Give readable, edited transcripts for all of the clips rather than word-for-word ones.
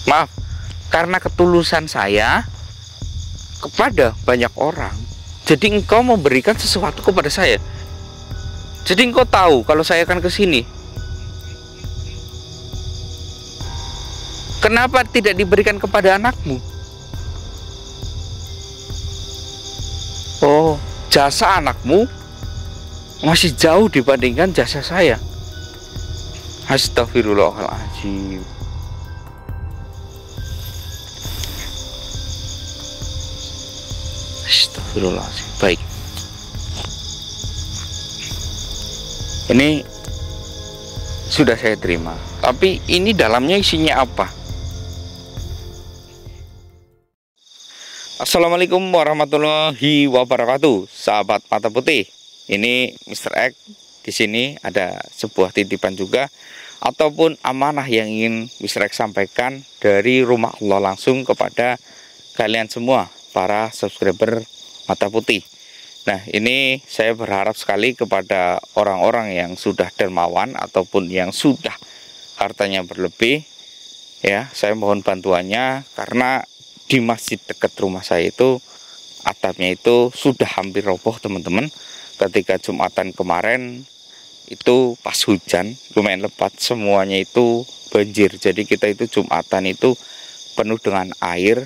Maaf, karena ketulusan saya kepada banyak orang, jadi engkau memberikan sesuatu kepada saya. Jadi engkau tahu kalau saya akan ke sini. Kenapa tidak diberikan kepada anakmu? Oh, jasa anakmu masih jauh dibandingkan jasa saya. Astagfirullahaladzim. Astagfirullahaladzim. Baik. Ini sudah saya terima. Tapi ini dalamnya isinya apa? Assalamualaikum warahmatullahi wabarakatuh, sahabat mata putih. Ini Mr. X. Di sini ada sebuah titipan juga ataupun amanah yang ingin Mr. X sampaikan dari rumah Allah langsung kepada kalian semua para subscriber mata putih. Nah, ini saya berharap sekali kepada orang-orang yang sudah dermawan ataupun yang sudah hartanya berlebih, ya, saya mohon bantuannya karena di masjid dekat rumah saya itu atapnya itu sudah hampir roboh, teman-teman. Ketika Jumatan kemarin itu pas hujan lumayan lebat, semuanya itu banjir. Jadi kita itu Jumatan itu penuh dengan air.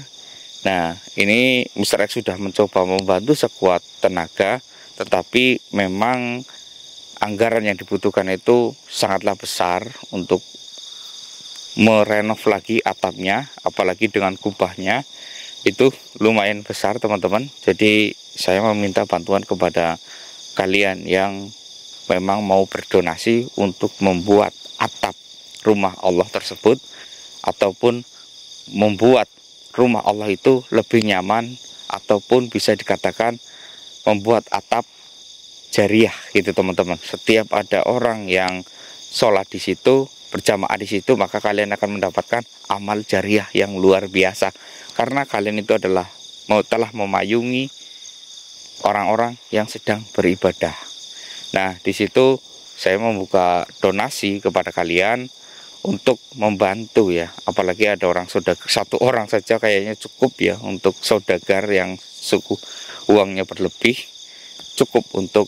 Nah, ini Mr. X sudah mencoba membantu sekuat tenaga, tetapi memang anggaran yang dibutuhkan itu sangatlah besar untuk merenov lagi atapnya, apalagi dengan kubahnya itu lumayan besar, teman-teman. Jadi saya meminta bantuan kepada kalian yang memang mau berdonasi untuk membuat atap rumah Allah tersebut ataupun membuat rumah Allah itu lebih nyaman, ataupun bisa dikatakan membuat atap jariah gitu, teman-teman. Setiap ada orang yang sholat di situ, berjamaah di situ, maka kalian akan mendapatkan amal jariah yang luar biasa, karena kalian itu adalah telah memayungi orang-orang yang sedang beribadah. Nah, di situ saya membuka donasi kepada kalian untuk membantu, ya. Apalagi ada orang saudagar, satu orang saja kayaknya cukup ya untuk saudagar yang suku uangnya berlebih, cukup untuk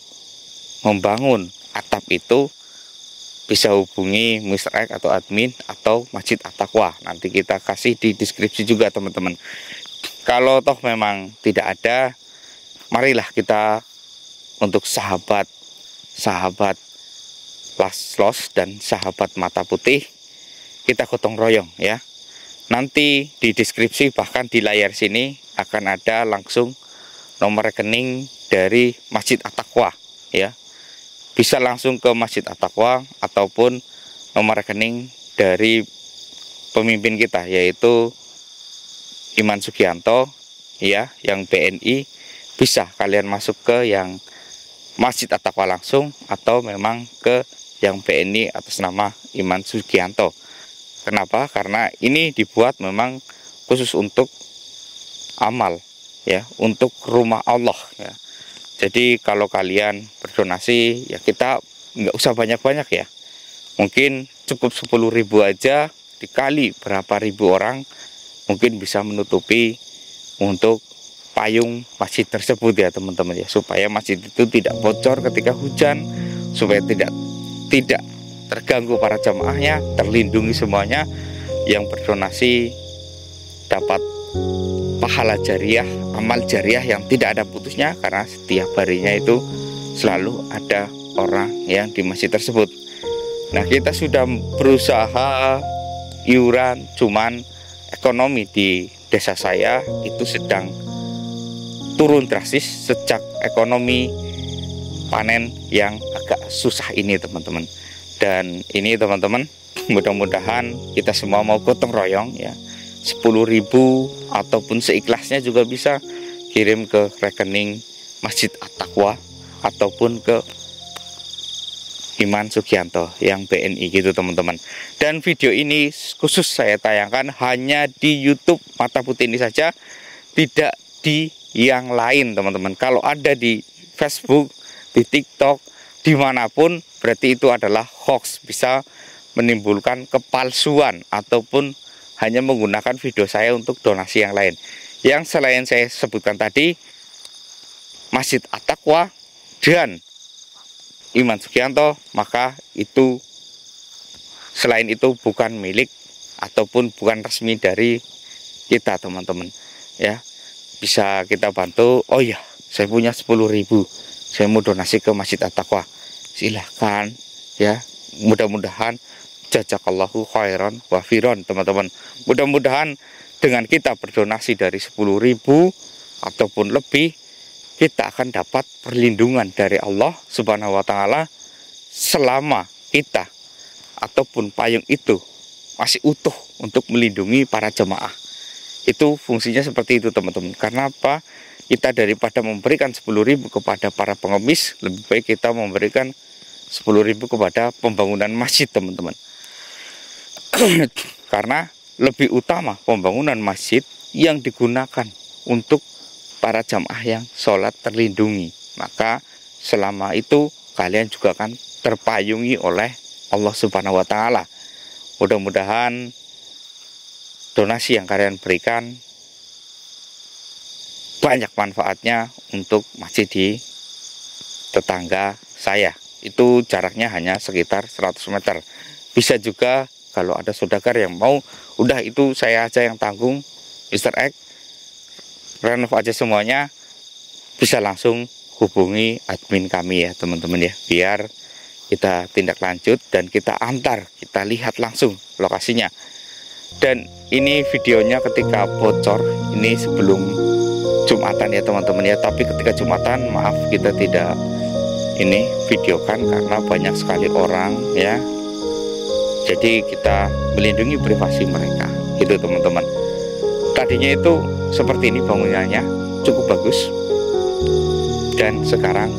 membangun atap itu. Bisa hubungi Mr. X atau admin atau Masjid At-Taqwa. Nanti kita kasih di deskripsi juga, teman-teman. Kalau toh memang tidak ada, marilah kita untuk sahabat Laslos dan sahabat mata putih, kita gotong royong, ya. Nanti di deskripsi bahkan di layar sini akan ada langsung nomor rekening dari Masjid At-Taqwa, ya. Bisa langsung ke Masjid At-Taqwa ataupun nomor rekening dari pemimpin kita, yaitu Iman Sugianto, ya, yang BNI. Bisa kalian masuk ke yang Masjid At-Taqwa langsung atau memang ke yang BNI atas nama Iman Sugianto. Kenapa? Karena ini dibuat memang khusus untuk amal, ya, untuk rumah Allah, ya. Jadi kalau kalian berdonasi, ya kita nggak usah banyak-banyak, ya. Mungkin cukup 10.000 aja, dikali berapa ribu orang, mungkin bisa menutupi untuk payung masjid tersebut, ya, teman-teman, ya. Supaya masjid itu tidak bocor ketika hujan, supaya tidak terganggu para jamaahnya, terlindungi semuanya. Yang berdonasi dapat pahala jariah, amal jariah yang tidak ada putusnya, karena setiap harinya itu selalu ada orang yang di masjid tersebut. Nah, kita sudah berusaha iuran, cuman ekonomi di desa saya itu sedang turun drastis sejak ekonomi panen yang agak susah ini, teman-teman. Dan ini, teman-teman, mudah-mudahan kita semua mau gotong royong, ya. 10.000 ataupun seikhlasnya juga bisa kirim ke rekening Masjid At-Taqwa ataupun ke Iman Sugianto yang BNI gitu, teman-teman. Dan video ini khusus saya tayangkan hanya di YouTube Mata Putih ini saja, tidak di yang lain, teman-teman. Kalau ada di Facebook, di TikTok, dimanapun, berarti itu adalah hoax, bisa menimbulkan kepalsuan ataupun hanya menggunakan video saya untuk donasi yang lain. Yang selain saya sebutkan tadi, Masjid At-Taqwa dan Iman Sugianto, maka itu selain itu bukan milik ataupun bukan resmi dari kita teman-teman ya. Bisa kita bantu. Oh ya, saya punya 10.000, saya mau donasi ke Masjid At-Taqwa, silahkan ya. Mudah-mudahan jazakallahu khairan wa firon teman-teman. Mudah-mudahan dengan kita berdonasi dari 10.000 ataupun lebih, kita akan dapat perlindungan dari Allah Subhanahu wa Ta'ala selama kita ataupun payung itu masih utuh untuk melindungi para jemaah. Itu fungsinya seperti itu teman-teman. Karena apa? Kita daripada memberikan 10.000 kepada para pengemis, lebih baik kita memberikan 10.000 kepada pembangunan masjid teman-teman. Karena lebih utama pembangunan masjid yang digunakan untuk para jamaah yang sholat terlindungi. Maka selama itu kalian juga akan terpayungi oleh Allah Subhanahu wa Ta'ala. Mudah-mudahan donasi yang kalian berikan banyak manfaatnya untuk masjid di tetangga saya. Itu jaraknya hanya sekitar 100 meter. Bisa juga kalau ada saudagar yang mau, udah itu saya aja yang tanggung, Mr. X, renov aja semuanya, bisa langsung hubungi admin kami ya teman-teman ya, biar kita tindak lanjut dan kita antar, kita lihat langsung lokasinya. Dan ini videonya ketika bocor, ini sebelum Jumatan ya teman-teman ya. Tapi ketika Jumatan, maaf kita tidak ini videokan karena banyak sekali orang ya. Jadi kita melindungi privasi mereka, gitu teman-teman. Tadinya itu seperti ini bangunannya, cukup bagus. Dan sekarang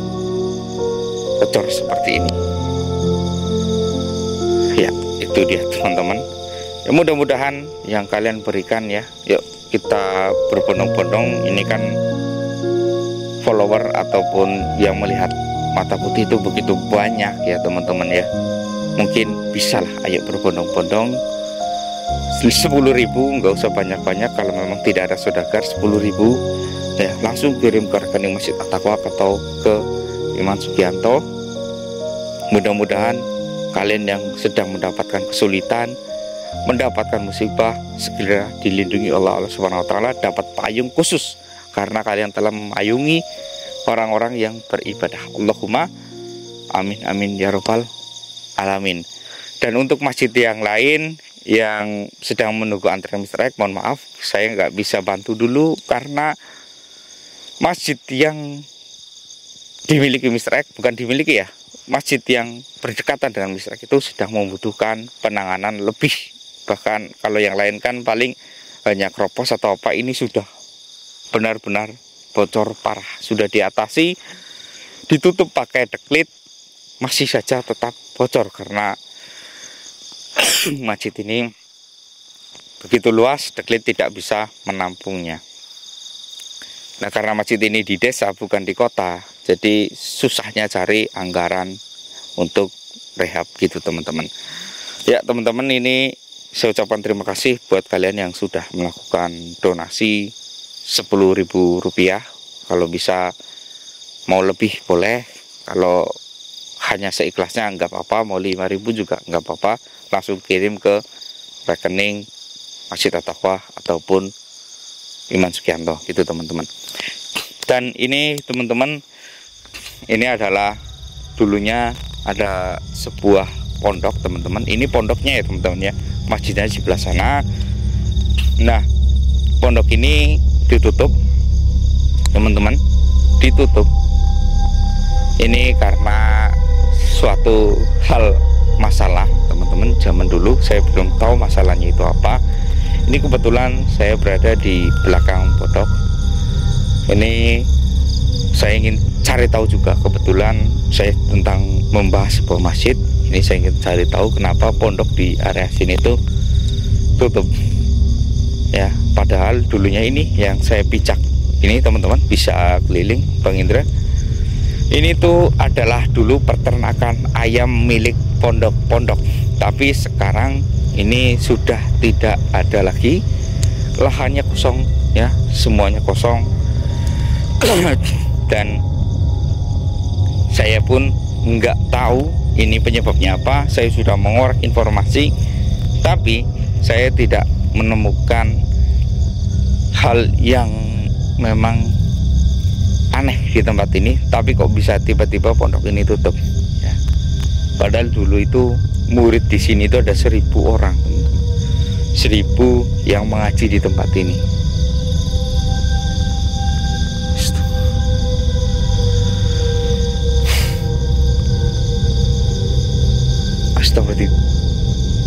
bocor seperti ini. Ya, itu dia teman-teman. Ya, mudah-mudahan yang kalian berikan ya, yuk kita berbondong-bondong. Ini kan follower ataupun yang melihat Mata Putih itu begitu banyak ya teman-teman ya. Mungkin bisalah, ayo berbondong-bondong. 10.000 nggak usah banyak-banyak. Kalau memang tidak ada saudagar, 10.000 ya langsung kirim ke rekening Masjid At-Taqwa atau ke Iman Sugianto. Mudah-mudahan kalian yang sedang mendapatkan kesulitan, mendapatkan musibah, segera dilindungi Allah Subhanahu wa Ta'ala, dapat payung khusus karena kalian telah memayungi orang-orang yang beribadah. Allahumma amin amin ya rabbal alamin. Dan untuk masjid yang lain yang sedang menunggu antrian Mr. X, mohon maaf saya nggak bisa bantu dulu karena masjid yang dimiliki Mr. X, bukan dimiliki ya, masjid yang berdekatan dengan Mr. X itu sedang membutuhkan penanganan lebih. Bahkan kalau yang lain kan paling hanya kropos atau apa, ini sudah benar-benar bocor parah, sudah diatasi, ditutup pakai deklit, masih saja tetap bocor karena masjid ini begitu luas, deklit tidak bisa menampungnya. Nah, karena masjid ini di desa bukan di kota, jadi susahnya cari anggaran untuk rehab gitu teman-teman. Ya teman-teman, ini saya ucapkan terima kasih buat kalian yang sudah melakukan donasi 10.000 rupiah. Kalau bisa mau lebih boleh, kalau hanya seikhlasnya nggak apa-apa, mau 5.000 juga nggak apa-apa, langsung kirim ke rekening Masjid At-Taqwa ataupun Iman Sugianto gitu teman-teman. Dan ini teman-teman, ini adalah dulunya ada sebuah pondok teman-teman. Ini pondoknya ya teman-teman ya, masjidnya di sebelah sana. Nah, pondok ini ditutup teman-teman, ditutup ini karena suatu hal masalah teman-teman. Zaman dulu saya belum tahu masalahnya itu apa. Ini kebetulan saya berada di belakang pondok ini, saya ingin cari tahu juga. Kebetulan saya tentang membahas sebuah masjid ini, saya ingin cari tahu kenapa pondok di area sini itu tutup ya, padahal dulunya ini yang saya pijak ini teman-teman, bisa keliling Bang Indra. Ini tuh adalah dulu peternakan ayam milik pondok-pondok, tapi sekarang ini sudah tidak ada lagi, lahannya kosong ya, semuanya kosong. Dan saya pun nggak tahu ini penyebabnya apa. Saya sudah mengorek informasi, tapi saya tidak menemukan hal yang memang aneh di tempat ini. Tapi kok bisa tiba-tiba pondok ini tutup ya. Padahal dulu itu murid di sini itu ada 1000 orang, 1000 yang mengaji di tempat ini. Astagfirullahaladzim.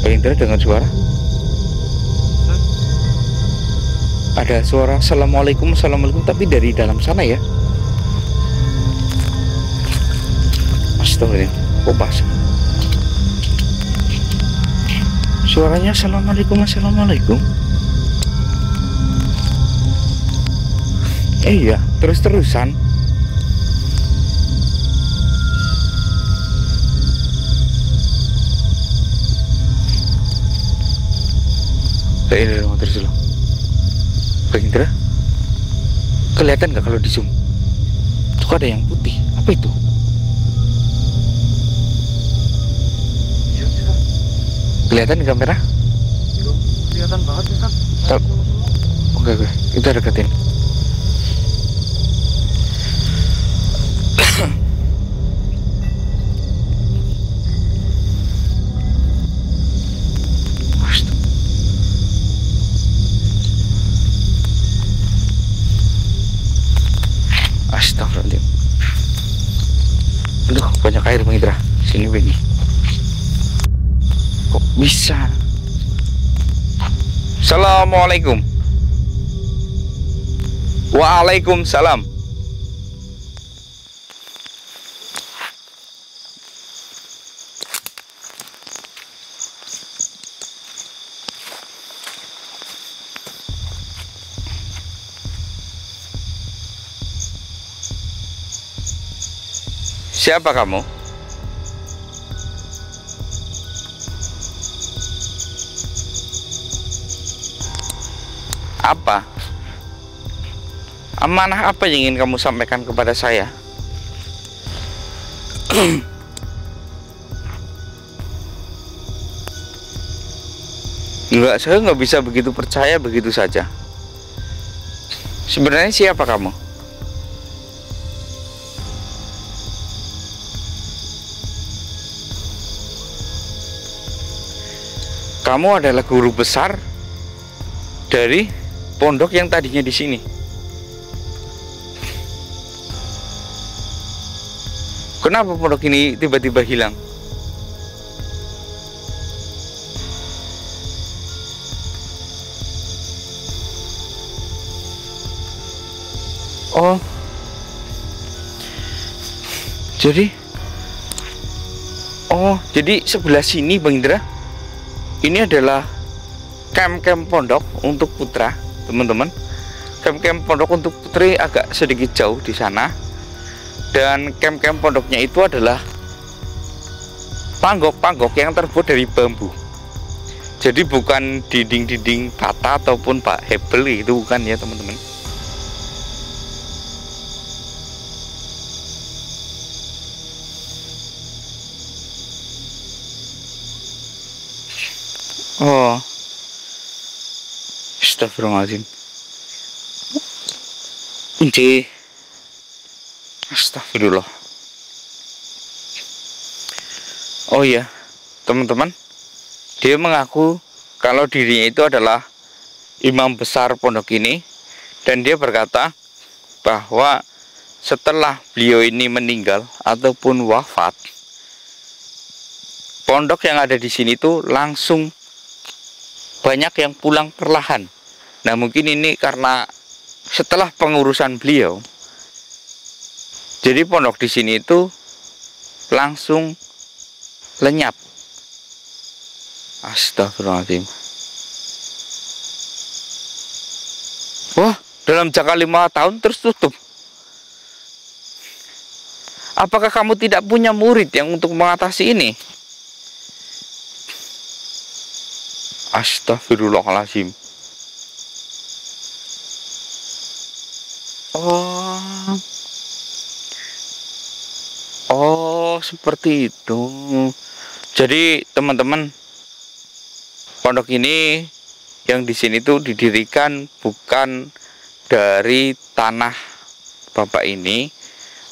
Pak Indra dengar suara? Ada suara assalamualaikum, assalamualaikum, tapi dari dalam sana ya. Astagfirullahaladzim. Kok pasang? Suaranya assalamualaikum, assalamualaikum. Iya, terus-terusan. Ini terus dulu. Bang Indra, kelihatan nggak kalau di zoom? Tuh ada yang putih. Apa itu? Kelihatan di kamera? Kelihatan banget ya kan? Oke, kita deketin. Astagfirullahaladzim. Aduh, banyak air Bang Indra. Sini begini. Kok bisa? Assalamualaikum. Waalaikumsalam. Siapa kamu? Apa? Amanah apa yang ingin kamu sampaikan kepada saya? Enggak, saya nggak bisa begitu percaya begitu saja. Sebenarnya siapa kamu? Kamu adalah guru besar dari pondok yang tadinya di sini. Kenapa pondok ini tiba-tiba hilang? Oh, jadi sebelah sini Bang Indra, ini adalah camp-camp pondok untuk putra, teman-teman. Camp-camp pondok untuk putri agak sedikit jauh di sana. Dan camp-camp pondoknya itu adalah panggok-panggok yang terbuat dari bambu. Jadi bukan dinding-dinding bata ataupun pak hebel, itu bukan ya teman-teman. Oh, astagfirullahaladzim. Kunci. Astagfirullah. Oh iya, teman-teman, dia mengaku kalau dirinya itu adalah imam besar pondok ini, dan dia berkata bahwa setelah beliau ini meninggal ataupun wafat, pondok yang ada di sini tuh langsung banyak yang pulang perlahan. Nah, mungkin ini karena setelah pengurusan beliau, jadi pondok di sini itu langsung lenyap. Astagfirullahaladzim. Wah, dalam jangka 5 tahun terus tutup. Apakah kamu tidak punya murid yang untuk mengatasi ini? Astagfirullahaladzim. Oh, oh seperti itu. Jadi teman-teman, pondok ini yang di sini tuh didirikan bukan dari tanah bapak ini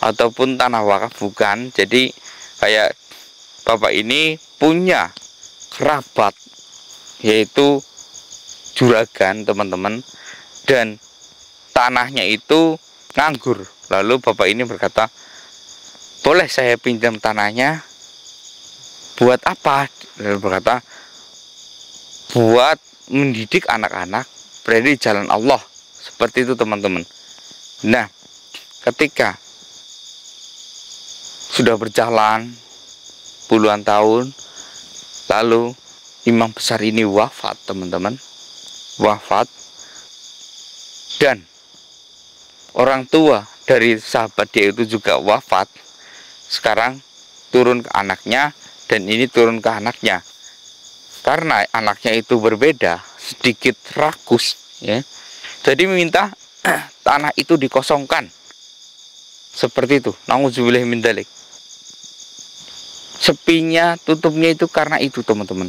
ataupun tanah wakaf, bukan. Jadi kayak bapak ini punya kerabat yaitu juragan teman-teman, dan tanahnya itu nganggur. Lalu bapak ini berkata, boleh saya pinjam tanahnya buat apa? Lalu berkata, buat mendidik anak-anak berada di jalan Allah. Seperti itu teman-teman. Nah, ketika sudah berjalan puluhan tahun, lalu imam besar ini wafat teman-teman. Wafat, dan orang tua dari sahabat dia itu juga wafat. Sekarang turun ke anaknya, dan ini turun ke anaknya. Karena anaknya itu berbeda, sedikit rakus ya. Jadi meminta tanah itu dikosongkan. Seperti itu. Nauzubillah min dzalik. Sepinya, tutupnya itu karena itu teman-teman.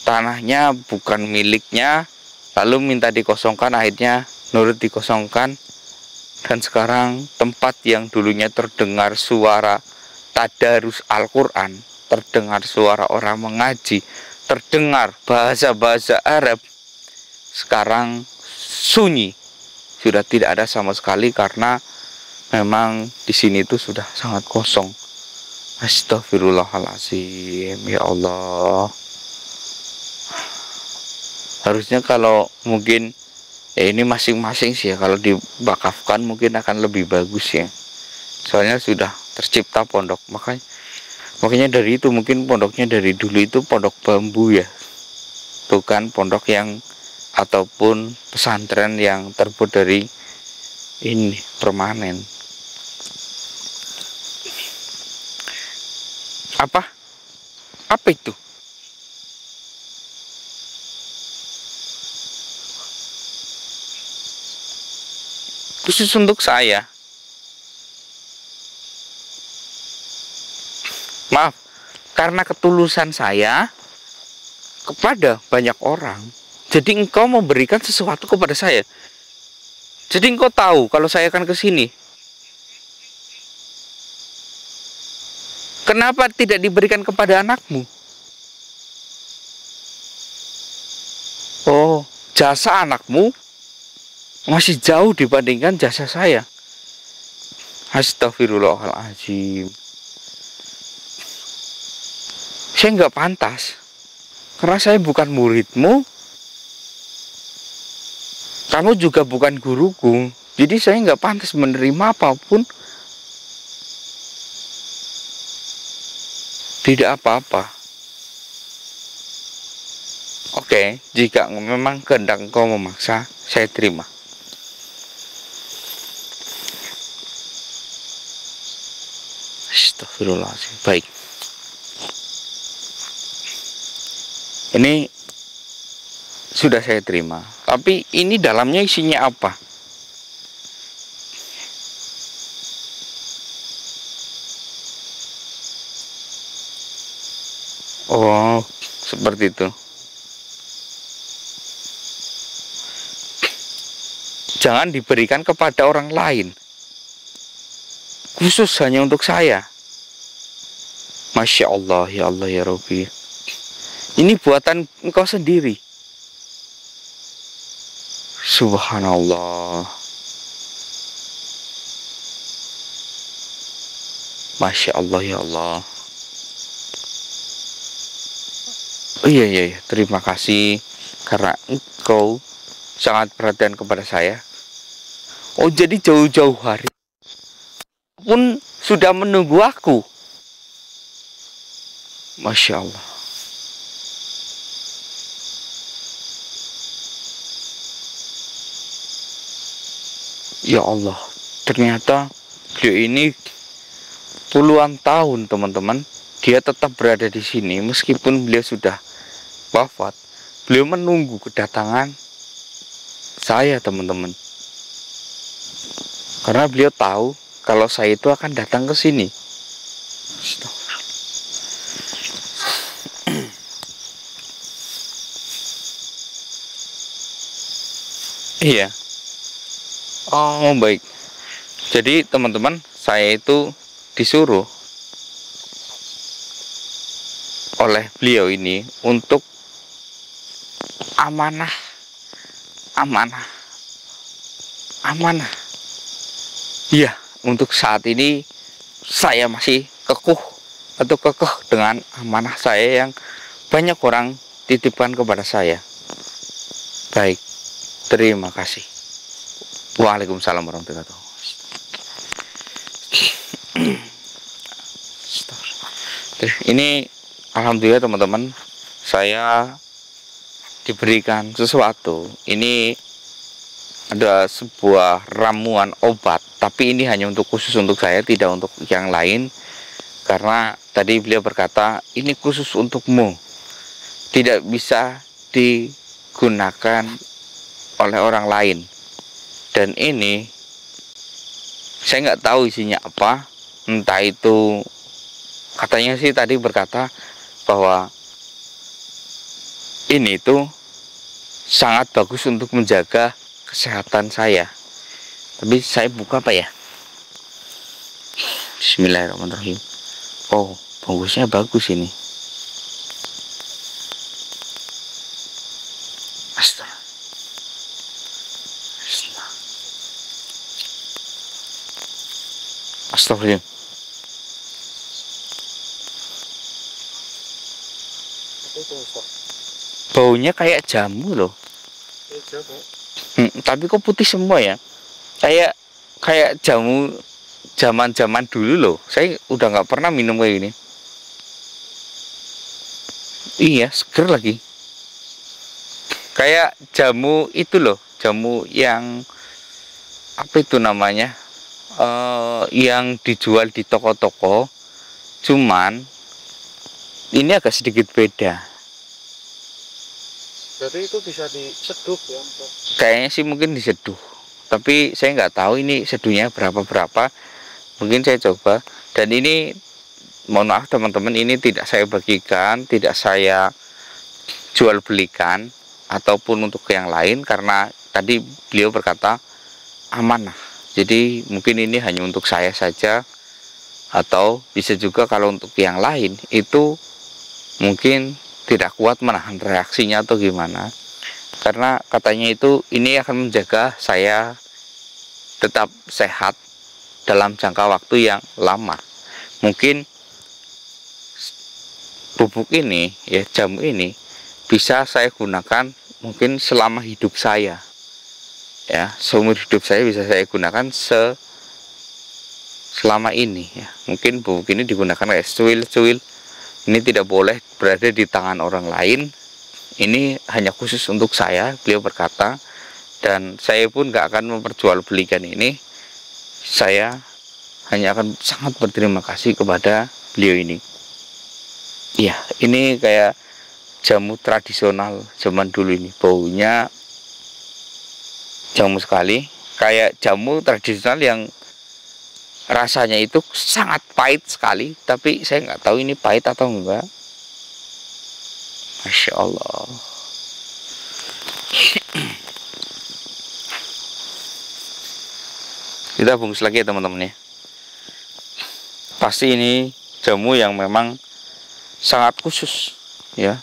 Tanahnya bukan miliknya, lalu minta dikosongkan, akhirnya nurut dikosongkan. Dan sekarang tempat yang dulunya terdengar suara tadarus Al-Quran, terdengar suara orang mengaji, terdengar bahasa-bahasa Arab, sekarang sunyi, sudah tidak ada sama sekali karena memang di sini itu sudah sangat kosong. Astagfirullahaladzim, ya Allah. Harusnya kalau mungkin ini masing-masing sih ya, kalau dibakafkan mungkin akan lebih bagus ya. Soalnya sudah tercipta pondok, makanya dari itu mungkin pondoknya dari dulu itu pondok bambu ya, bukan pondok yang ataupun pesantren yang terbuat dari ini permanen. Apa itu? Khusus untuk saya. Maaf, karena ketulusan saya kepada banyak orang, jadi engkau memberikan sesuatu kepada saya. Jadi engkau tahu kalau saya akan ke sini. Kenapa tidak diberikan kepada anakmu? Oh, jasa anakmu masih jauh dibandingkan jasa saya. Astagfirullahaladzim. Saya nggak pantas, karena saya bukan muridmu, kamu juga bukan guruku. Jadi saya nggak pantas menerima apapun. Tidak apa-apa. Oke, jika memang kehendak engkau memaksa, saya terima. Astagfirullahaladzim. Baik. Ini sudah saya terima. Tapi ini dalamnya isinya apa? Oh, seperti itu. Jangan diberikan kepada orang lain. Khusus hanya untuk saya. Masya Allah, ya Allah, ya Rabbi. Ini buatan engkau sendiri. Subhanallah. Masya Allah, ya Allah. Oh iya, terima kasih karena engkau sangat perhatian kepada saya. Oh, jadi jauh-jauh hari pun sudah menunggu aku. Masya Allah. Ya Allah, ternyata beliau ini puluhan tahun teman-teman, dia tetap berada di sini meskipun beliau sudah wafat. beliau menunggu kedatangan saya, teman-teman. Karena beliau tahu kalau saya itu akan datang ke sini. Iya. Oh, baik. Jadi teman-teman, saya itu disuruh oleh beliau ini untuk amanah, amanah, amanah. Iya, untuk saat ini saya masih kekeh dengan amanah saya yang banyak orang titipkan kepada saya. Baik, terima kasih. Waalaikumsalam warahmatullahi wabarakatuh. Ini alhamdulillah teman-teman, saya diberikan sesuatu. Ini ada sebuah ramuan obat, tapi ini hanya untuk khusus untuk saya, tidak untuk yang lain. Karena tadi beliau berkata, ini khusus untukmu, tidak bisa digunakan oleh orang lain. Dan ini saya nggak tahu isinya apa, entah itu, katanya sih tadi berkata bahwa ini tuh sangat bagus untuk menjaga kesehatan saya. Tapi saya buka apa ya? Bismillahirrahmanirrahim. Oh, bungkusnya bagus ini. Astagfirullah. Baunya kayak jamu loh. Tapi kok putih semua ya? Kayak jamu zaman dulu loh. Saya udah nggak pernah minum kayak gini. Iya, seger lagi. Kayak jamu itu loh, jamu yang apa itu namanya? Yang dijual di toko-toko. Cuman ini agak sedikit beda. Jadi itu bisa diseduh ya? Kayaknya sih mungkin diseduh. Tapi saya nggak tahu ini seduhnya berapa. Mungkin saya coba. Dan ini, mohon maaf teman-teman, ini tidak saya bagikan, tidak saya jual belikan ataupun untuk yang lain, karena tadi beliau berkata amanah. Jadi mungkin ini hanya untuk saya saja, atau bisa juga kalau untuk yang lain itu mungkin tidak kuat menahan reaksinya atau gimana. Karena katanya itu ini akan menjaga saya tetap sehat dalam jangka waktu yang lama. Mungkin bubuk ini ya, jamu ini bisa saya gunakan mungkin selama hidup saya. Ya, seumur hidup saya bisa saya gunakan selama ini ya. Mungkin bubuk ini digunakan kayak cuil. Ini tidak boleh berada di tangan orang lain. Ini hanya khusus untuk saya, beliau berkata. Dan saya pun gak akan memperjualbelikan ini. Saya hanya akan sangat berterima kasih kepada beliau ini. Iya, ini kayak jamu tradisional zaman dulu ini. Baunya jamu sekali, kayak jamu tradisional yang rasanya itu sangat pahit sekali. Tapi saya nggak tahu ini pahit atau enggak. Masya Allah. Kita bungkus lagi ya teman-teman ya. Pasti ini jamu yang memang sangat khusus ya.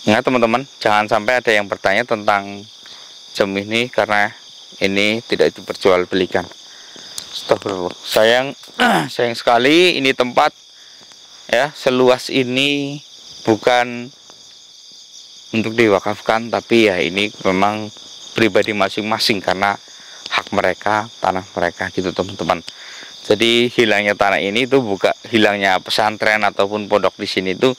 Ingat teman-teman, jangan sampai ada yang bertanya tentang jamu ini, karena ini tidak diperjualbelikan. Astagfirullah. Sayang sekali ini tempat ya seluas ini bukan untuk diwakafkan, tapi ya ini memang pribadi masing-masing karena hak mereka, tanah mereka gitu teman-teman. Jadi hilangnya tanah ini itu bukan hilangnya pesantren ataupun pondok di sini itu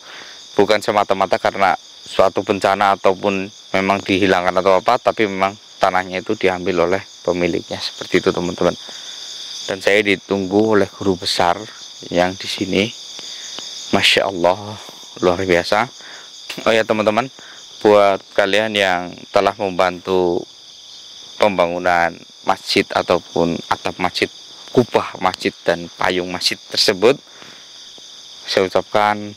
bukan semata-mata karena suatu bencana ataupun memang dihilangkan atau apa, tapi memang tanahnya itu diambil oleh pemiliknya, seperti itu teman-teman. Dan saya ditunggu oleh guru besar yang di sini, Masya Allah, luar biasa. Oh ya teman-teman, buat kalian yang telah membantu pembangunan masjid ataupun atap masjid, kubah masjid dan payung masjid tersebut, saya ucapkan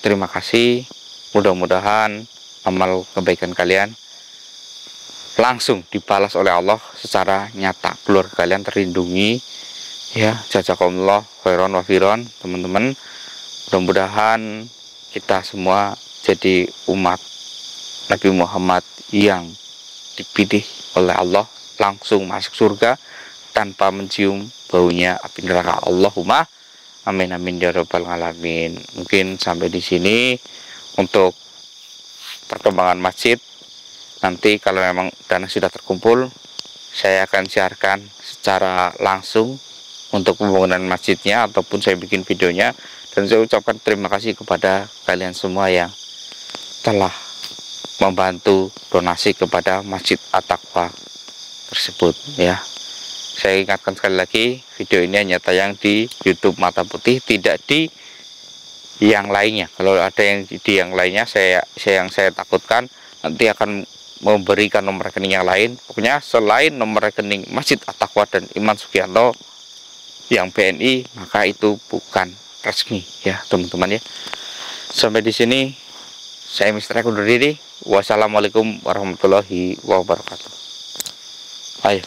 terima kasih. Mudah-mudahan amal kebaikan kalian langsung dibalas oleh Allah secara nyata, keluarga kalian terlindungi ya. Jazakumullah khairan wa firon, teman-teman. Mudah-mudahan kita semua jadi umat Nabi Muhammad yang dipilih oleh Allah langsung masuk surga tanpa mencium baunya api neraka. Allahumma amin amin ya rabbal alamin. Mungkin sampai di sini untuk perkembangan masjid. Nanti kalau memang dana sudah terkumpul, saya akan siarkan secara langsung untuk pembangunan masjidnya ataupun saya bikin videonya. Dan saya ucapkan terima kasih kepada kalian semua yang telah membantu donasi kepada Masjid At-Taqwa tersebut ya. Saya ingatkan sekali lagi, video ini hanya tayang di YouTube Mata Putih, tidak di yang lainnya. Kalau ada yang di yang lainnya, saya takutkan nanti akan memberikan nomor rekening yang lain. Pokoknya selain nomor rekening Masjid At-Taqwa dan Iman Sugianto yang BNI, maka itu bukan resmi ya teman-teman ya. Sampai di sini saya Mr. Ek undur diri. Wassalamualaikum warahmatullahi wabarakatuh. Ayo.